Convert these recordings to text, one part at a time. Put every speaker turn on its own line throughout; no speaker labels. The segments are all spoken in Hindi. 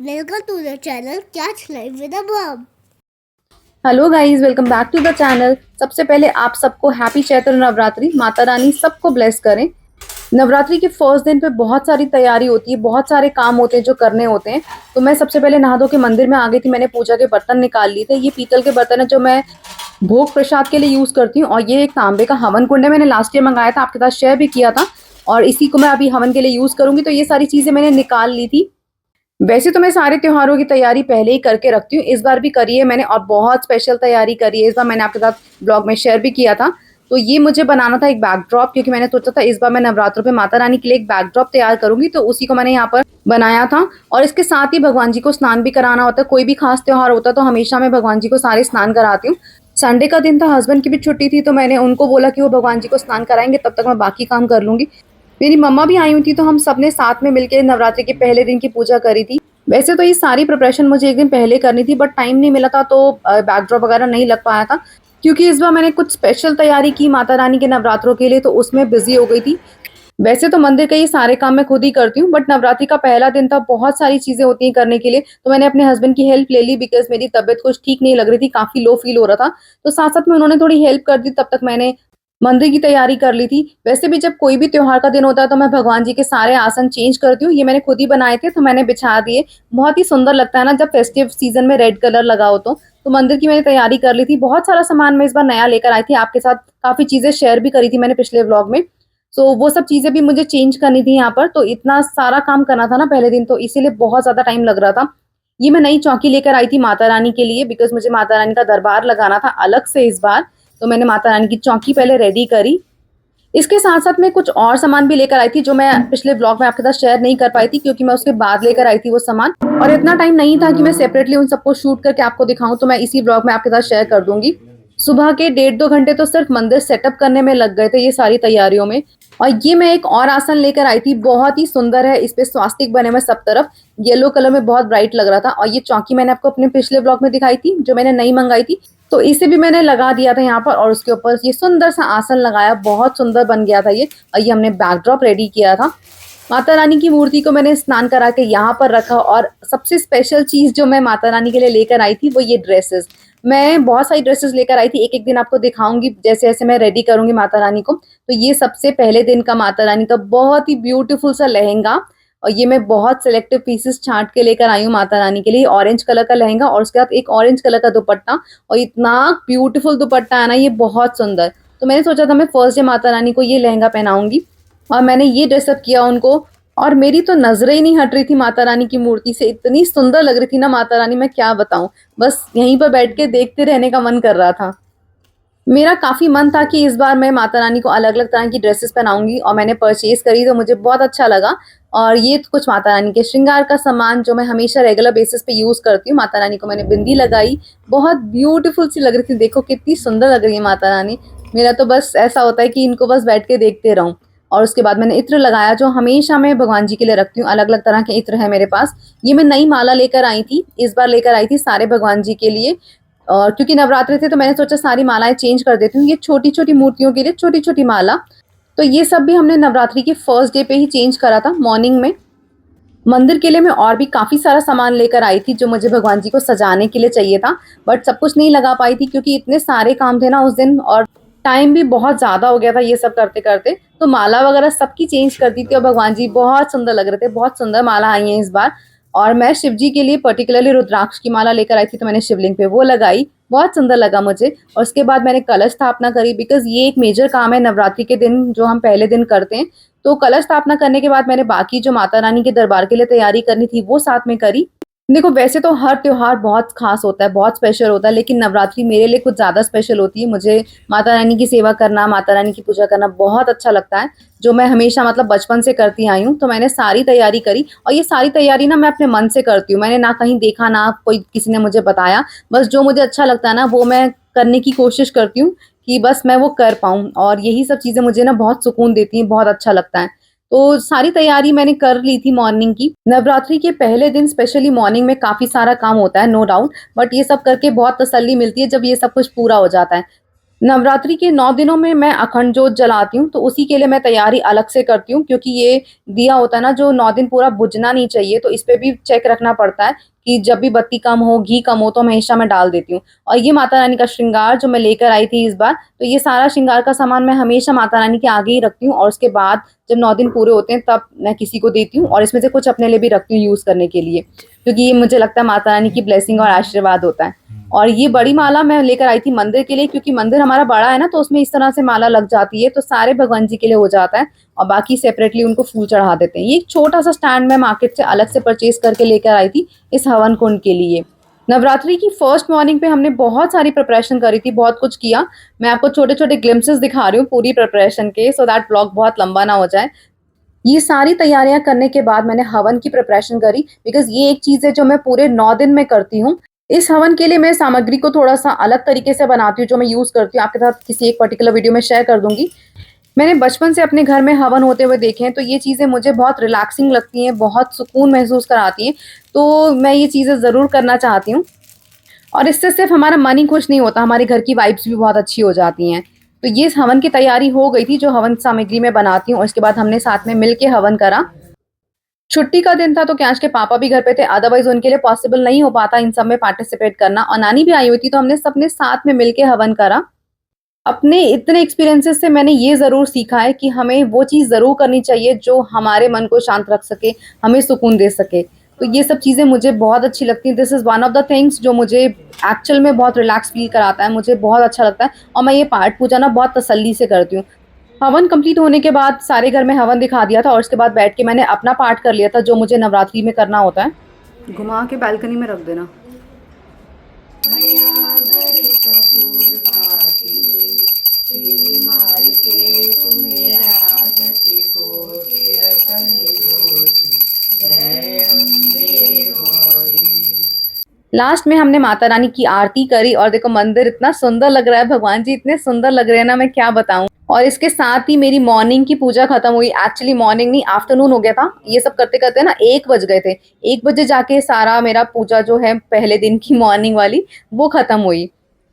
Welcome to the channel Catch Life with a Bob.
Hello guys, welcome back to the channel. सबसे पहले आप सबको हैप्पी चैत्र नवरात्रि। माता रानी सबको ब्लेस करें। नवरात्रि के फर्स्ट दिन पे बहुत सारी तैयारी होती है, बहुत सारे काम होते हैं जो करने होते हैं। तो मैं सबसे पहले नहा धो के मंदिर में आ गई थी। मैंने पूजा के बर्तन निकाल लिए थे। ये पीतल के बर्तन है जो मैं भोग प्रसाद के लिए यूज करती हूँ। और ये एक तांबे का हवन कुंड है, मैंने लास्ट ईयर मंगाया था, आपके साथ शेयर भी किया था। और इसी को मैं अभी हवन के लिए यूज करूंगी। तो ये सारी चीजें मैंने निकाल ली थी। वैसे तो मैं सारे त्योहारों की तैयारी पहले ही करके रखती हूँ, इस बार भी करी है मैंने और बहुत स्पेशल तैयारी करी है। इस बार मैंने आपके साथ ब्लॉग में शेयर भी किया था। तो ये मुझे बनाना था एक बैकड्रॉप, क्योंकि मैंने सोचा था इस बार मैं नवरात्रों पे माता रानी के लिए एक बैकड्रॉप तैयार करूंगी। तो उसी को मैंने यहाँ पर बनाया था। और इसके साथ ही भगवान जी को स्नान भी कराना होता है। कोई भी खास त्योहार होता है तो हमेशा मैं भगवान जी को सारे स्नान कराती हूँ। संडे का दिन था, हस्बैंड की भी छुट्टी थी, तो मैंने उनको बोला कि वो भगवान जी को स्नान कराएंगे, तब तक मैं बाकी काम कर लूंगी। मेरी मम्मा भी आई हुई थी, तो हम सबने साथ में मिलकर नवरात्रि के पहले दिन की पूजा करी थी। वैसे तो ये सारी प्रिपरेशन मुझे एक दिन पहले करनी थी, बट टाइम नहीं मिला था, तो बैकड्रॉप वगैरह नहीं लग पाया था। क्योंकि इस बार मैंने कुछ स्पेशल तैयारी की माता रानी के नवरात्रों के लिए, तो उसमें बिजी हो गई थी। वैसे तो मंदिर के ये सारे काम मैं खुद ही करती हूँ, बट नवरात्रि का पहला दिन था, बहुत सारी चीजें होती हैं करने के लिए। तो मैंने अपने हस्बैंड की हेल्प ले ली, बिकॉज मेरी तबीयत कुछ ठीक नहीं लग रही थी, काफी लो फील हो रहा था। तो साथ साथ में उन्होंने थोड़ी हेल्प कर दी, तब तक मैंने मंदिर की तैयारी कर ली थी। वैसे भी जब कोई भी त्योहार का दिन होता है तो मैं भगवान जी के सारे आसन चेंज करती हूँ। ये मैंने खुद ही बनाए थे, तो मैंने बिछा दिए। बहुत ही सुंदर लगता है ना जब फेस्टिव सीजन में रेड कलर लगा हो। तो मंदिर की मैंने तैयारी कर ली थी। बहुत सारा सामान मैं इस बार नया लेकर आई थी, आपके साथ काफी चीजें शेयर भी करी थी मैंने पिछले व्लॉग में। सो वो सब चीजें भी मुझे चेंज करनी थी यहाँ पर। तो इतना सारा काम करना था ना पहले दिन, तो इसीलिए बहुत ज्यादा टाइम लग रहा था। ये मैं नई चौकी लेकर आई थी माता रानी के लिए, बिकॉज मुझे माता रानी का दरबार लगाना था अलग से इस बार। तो मैंने माता रानी की चौकी पहले रेडी करी। इसके साथ साथ मैं कुछ और सामान भी लेकर आई थी, जो मैं पिछले ब्लॉग में आपके साथ शेयर नहीं कर पाई थी, क्योंकि मैं उसके बाद लेकर आई थी वो सामान। और इतना टाइम नहीं था कि मैं सेपरेटली उन सबको शूट करके आपको दिखाऊं, तो मैं इसी ब्लॉग में आपके साथ शेयर कर दूंगी। सुबह के 1.5-2 घंटे तो सिर्फ मंदिर सेटअप करने में लग गए थे, ये सारी तैयारियों में। और ये मैं एक और आसन लेकर आई थी, बहुत ही सुंदर है। इस पे स्वास्तिक बने हुए सब तरफ, येलो कलर में बहुत ब्राइट लग रहा था। और ये चौकी मैंने आपको अपने पिछले ब्लॉग में दिखाई थी, जो मैंने नई मंगाई थी। तो इसे भी मैंने लगा दिया था यहाँ पर, और उसके ऊपर ये सुंदर सा आसन लगाया, बहुत सुंदर बन गया था ये। और ये हमने बैकड्रॉप रेडी किया था। माता रानी की मूर्ति को मैंने स्नान करा के यहाँ पर रखा। और सबसे स्पेशल चीज जो मैं माता रानी के लिए लेकर आई थी वो ये ड्रेसेस। मैं बहुत सारी ड्रेसेस लेकर आई थी, एक एक दिन आपको दिखाऊंगी जैसे जैसे मैं रेडी करूंगी माता रानी को। तो ये सबसे पहले दिन का माता रानी का बहुत ही ब्यूटीफुल सा लहंगा। और ये मैं बहुत सिलेक्टिव पीसेस छांट के लेकर आई हूँ माता रानी के लिए। ऑरेंज कलर का लहंगा और उसके बाद एक ऑरेंज कलर का दुपट्टा। और इतना ब्यूटीफुल दुपट्टा है ना, ये बहुत सुंदर। तो मैंने सोचा था मैं फर्स्ट डे माता रानी को ये लहंगा पहनाऊंगी, और मैंने ये ड्रेसअप किया उनको। और मेरी तो नजरें ही नहीं हट रही थी माता रानी की मूर्ति से, इतनी सुंदर लग रही थी ना माता रानी, मैं क्या बताऊं। बस यहीं पर बैठ के देखते रहने का मन कर रहा था। मेरा काफी मन था कि इस बार मैं माता रानी को अलग अलग तरह की ड्रेसेस पहनाऊंगी, और मैंने परचेज करी तो मुझे बहुत अच्छा लगा। और ये कुछ माता रानी के श्रृंगार का सामान जो मैं हमेशा रेगुलर बेसिस पे यूज करती हूँ। माता रानी को मैंने बिंदी लगाई, बहुत ब्यूटीफुल सी लग रही थी। देखो कितनी सुंदर लग रही है माता रानी। मेरा तो बस ऐसा होता है कि इनको बस बैठ के देखते रहूं। और उसके बाद मैंने इत्र लगाया, जो हमेशा मैं भगवान जी के लिए रखती हूँ। अलग अलग तरह के इत्र है मेरे पास। ये मैं नई माला लेकर आई थी, इस बार लेकर आई थी सारे भगवान जी के लिए। और क्योंकि नवरात्रि थे तो मैंने सोचा सारी मालाएं चेंज कर देती हूँ। ये छोटी छोटी मूर्तियों के लिए छोटी छोटी माला। तो ये सब भी हमने नवरात्रि के फर्स्ट डे पे ही चेंज करा था मॉर्निंग में। मंदिर के लिए मैं और भी काफी सारा सामान लेकर आई थी, जो मुझे भगवान जी को सजाने के लिए चाहिए था। बट सब कुछ नहीं लगा पाई थी, क्योंकि इतने सारे काम थे ना उस दिन, और टाइम भी बहुत ज्यादा हो गया था ये सब करते करते। तो माला वगैरह सबकी चेंज कर दी थी, और भगवान जी बहुत सुंदर लग रहे थे। बहुत सुंदर माला आई है इस बार। और मैं शिव जी के लिए पर्टिकुलरली रुद्राक्ष की माला लेकर आई थी, तो मैंने शिवलिंग पे वो लगाई, बहुत सुंदर लगा मुझे। और उसके बाद मैंने कलश स्थापना करी, बिकॉज ये एक मेजर काम है नवरात्रि के दिन जो हम पहले दिन करते हैं। तो कलश स्थापना करने के बाद मैंने बाकी जो माता रानी के दरबार के लिए तैयारी करनी थी वो साथ में करी। देखो वैसे तो हर त्योहार बहुत खास होता है, बहुत स्पेशल होता है, लेकिन नवरात्रि मेरे लिए कुछ ज्यादा स्पेशल होती है। मुझे माता रानी की सेवा करना, माता रानी की पूजा करना बहुत अच्छा लगता है, जो मैं हमेशा मतलब बचपन से करती आई हूँ। तो मैंने सारी तैयारी करी, और ये सारी तैयारी ना मैं अपने मन से करती हूँ। मैंने ना कहीं देखा, ना कोई किसी ने मुझे बताया। बस जो मुझे अच्छा लगता है ना वो मैं करने की कोशिश करती हूँ, कि बस मैं वो कर पाऊँ। और यही सब चीजें मुझे ना बहुत सुकून देती हैं, बहुत अच्छा लगता है। तो सारी तैयारी मैंने कर ली थी मॉर्निंग की। नवरात्रि के पहले दिन स्पेशली मॉर्निंग में काफी सारा काम होता है, नो डाउट, बट ये सब करके बहुत तसल्ली मिलती है जब ये सब कुछ पूरा हो जाता है। नवरात्रि के 9 दिनों में मैं अखंड जोत जलाती हूँ, तो उसी के लिए मैं तैयारी अलग से करती हूँ, क्योंकि ये दिया होता है ना जो 9 दिन पूरा बुझना नहीं चाहिए, तो इस पे भी चेक रखना पड़ता है कि जब भी बत्ती कम हो, घी कम हो तो हमेशा मैं डाल देती हूँ। और ये माता रानी का श्रृंगार जो मैं लेकर आई थी इस बार, तो ये सारा श्रृंगार का सामान मैं हमेशा माता रानी के आगे ही रखती हूँ, और उसके बाद जब 9 दिन पूरे होते हैं तब मैं किसी को देती हूँ, और इसमें से कुछ अपने लिए भी रखती हूँ यूज़ करने के लिए, क्योंकि ये मुझे लगता है माता रानी की ब्लेसिंग और आशीर्वाद होता है। और ये बड़ी माला मैं लेकर आई थी मंदिर के लिए, क्योंकि मंदिर हमारा बड़ा है ना, तो उसमें इस तरह से माला लग जाती है, तो सारे भगवान जी के लिए हो जाता है, और बाकी सेपरेटली उनको फूल चढ़ा देते हैं। ये एक छोटा सा स्टैंड मैं मार्केट से अलग से परचेज करके लेकर आई थी इस हवन कुंड के लिए। नवरात्रि की फर्स्ट मॉर्निंग पे हमने बहुत सारी प्रिपरेशन करी थी, बहुत कुछ किया। मैं आपको छोटे छोटे ग्लिम्पसेस दिखा रही हूँ पूरी प्रिपरेशन के, सो दैट ब्लॉग बहुत लंबा ना हो जाए। ये सारी तैयारियां करने के बाद मैंने हवन की प्रिपरेशन करी, बिकॉज ये एक चीज है जो मैं पूरे 9 दिन में करती हूँ। इस हवन के लिए मैं सामग्री को थोड़ा सा अलग तरीके से बनाती हूँ, जो मैं यूज करती हूँ आपके साथ किसी एक पर्टिकुलर वीडियो में शेयर कर दूंगी। मैंने बचपन से अपने घर में हवन होते हुए देखे हैं, तो ये चीज़ें मुझे बहुत रिलैक्सिंग लगती हैं, बहुत सुकून महसूस कराती हैं, तो मैं ये चीज़ें ज़रूर करना चाहती हूँ। और इससे सिर्फ हमारा मन ही खुश नहीं होता, हमारे घर की वाइब्स भी बहुत अच्छी हो जाती हैं। तो ये हवन की तैयारी हो गई थी जो हवन सामग्री में बनाती हूँ, और इसके बाद हमने साथ में मिल के हवन करा। छुट्टी का दिन था तो कैश के पापा भी घर पे थे, अदरवाइज उनके लिए पॉसिबल नहीं हो पाता इन सब में पार्टिसिपेट करना, और नानी भी आई हुई थी, तो हमने सबने साथ में मिलके हवन करा। अपने इतने एक्सपीरियंसेस से मैंने ये ज़रूर सीखा है कि हमें वो चीज़ ज़रूर करनी चाहिए जो हमारे मन को शांत रख सके, हमें सुकून दे सके। तो ये सब चीज़ें मुझे बहुत अच्छी लगती हैं। This is one of the things जो मुझे एक्चुअल में बहुत रिलैक्स फ़ील कराता है, मुझे बहुत अच्छा लगता है, और मैं ये पाठ पूजा ना बहुत तसल्ली से करती हूँ। हवन कंप्लीट होने के बाद सारे घर में हवन दिखा दिया था, और उसके बाद बैठ के मैंने अपना पाठ कर लिया था जो मुझे नवरात्रि में करना होता है। घुमा के बालकनी में रख देना। लास्ट में हमने माता रानी की आरती करी, और देखो मंदिर इतना सुंदर लग रहा है, भगवान जी इतने सुंदर लग रहे हैं ना, मैं क्या बताऊं। और इसके साथ ही मेरी मॉर्निंग की पूजा खत्म हुई। एक्चुअली मॉर्निंग नहीं, आफ्टरनून हो गया था। ये सब करते करते ना 1 बज गए थे। 1 बजे जाके सारा मेरा पूजा जो है पहले दिन की मॉर्निंग वाली वो खत्म हुई।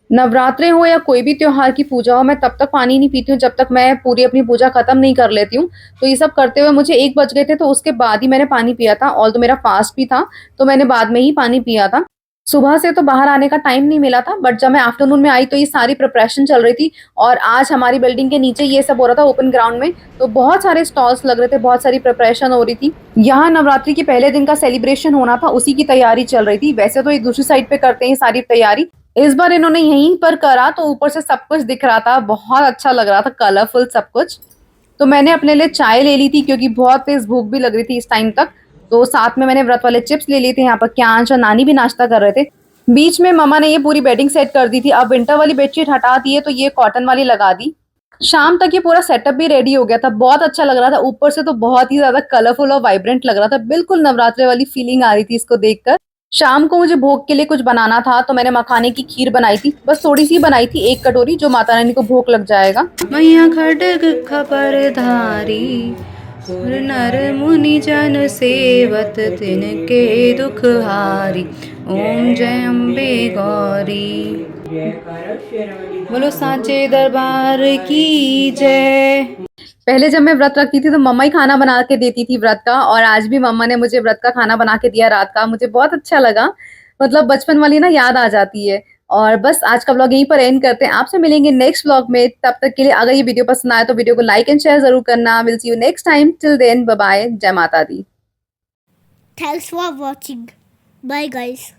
नवरात्रे हो या कोई भी त्योहार की पूजा हो, मैं तब तक पानी नहीं पीती हूँ जब तक मैं पूरी अपनी पूजा खत्म नहीं कर लेती हूँ। तो ये सब करते हुए मुझे 1 बज गए थे, तो उसके बाद ही मैंने पानी पिया था, और तो मेरा फास्ट भी था, तो मैंने बाद में ही पानी पिया था। सुबह से तो बाहर आने का टाइम नहीं मिला था, बट जब मैं आफ्टरनून में आई तो ये सारी प्रिपरेशन चल रही थी, और आज हमारी बिल्डिंग के नीचे ये सब हो रहा था ओपन ग्राउंड में, तो बहुत सारे स्टॉल्स लग रहे थे, बहुत सारी प्रिपरेशन हो रही थी। यहाँ नवरात्रि के पहले दिन का सेलिब्रेशन होना था, उसी की तैयारी चल रही थी। वैसे तो ये दूसरी साइड पे करते हैं सारी तैयारी, इस बार इन्होंने यहीं पर करा, तो ऊपर से सब कुछ दिख रहा था, बहुत अच्छा लग रहा था, कलरफुल सब कुछ। तो मैंने अपने लिए चाय ले ली थी, क्योंकि बहुत तेज भूख भी लग रही थी इस टाइम तक। तो साथ में मैंने व्रत वाले चिप्स ले लिए थे। यहाँ पर क्यांश और नानी भी नाश्ता कर रहे थे। बीच में मम्मा ने ये पूरी बेडिंग सेट कर दी थी। अब विंटर वाली बेडशीट हटा दी है, तो ये कॉटन वाली लगा दी। शाम तक ये पूरा सेटअप भी रेडी हो गया था, बहुत अच्छा लग रहा था। ऊपर से तो बहुत ही ज्यादा कलरफुल और वाइब्रेंट लग रहा था, बिल्कुल नवरात्रे वाली फीलिंग आ रही थी इसको देखकर। शाम को मुझे भोग के लिए कुछ बनाना था, तो मैंने मखाने की खीर बनाई थी, बस थोड़ी सी बनाई थी, 1 कटोरी, जो माता रानी को भोग लग जाएगा। मैया खड्ग खपरधारी, नर मुनि जन सेवत तिनके दुख हारी। ओम जय अम्बे गौरी। बोलो सांचे दरबार की जय। पहले जब मैं व्रत रखती थी तो मम्मा ही खाना बना के देती थी व्रत का, और आज भी मम्मा ने मुझे व्रत का खाना बना के दिया रात का। मुझे बहुत अच्छा लगा, मतलब बचपन वाली ना याद आ जाती है। और बस आज का व्लॉग यहीं पर एंड करते हैं, आपसे मिलेंगे नेक्स्ट व्लॉग में। तब तक के लिए अगर ये वीडियो पसंद आए तो वीडियो को लाइक एंड शेयर जरूर करना। Will see you next time, till then bye bye, जय माता दी।
Thanks for watching. Bye guys.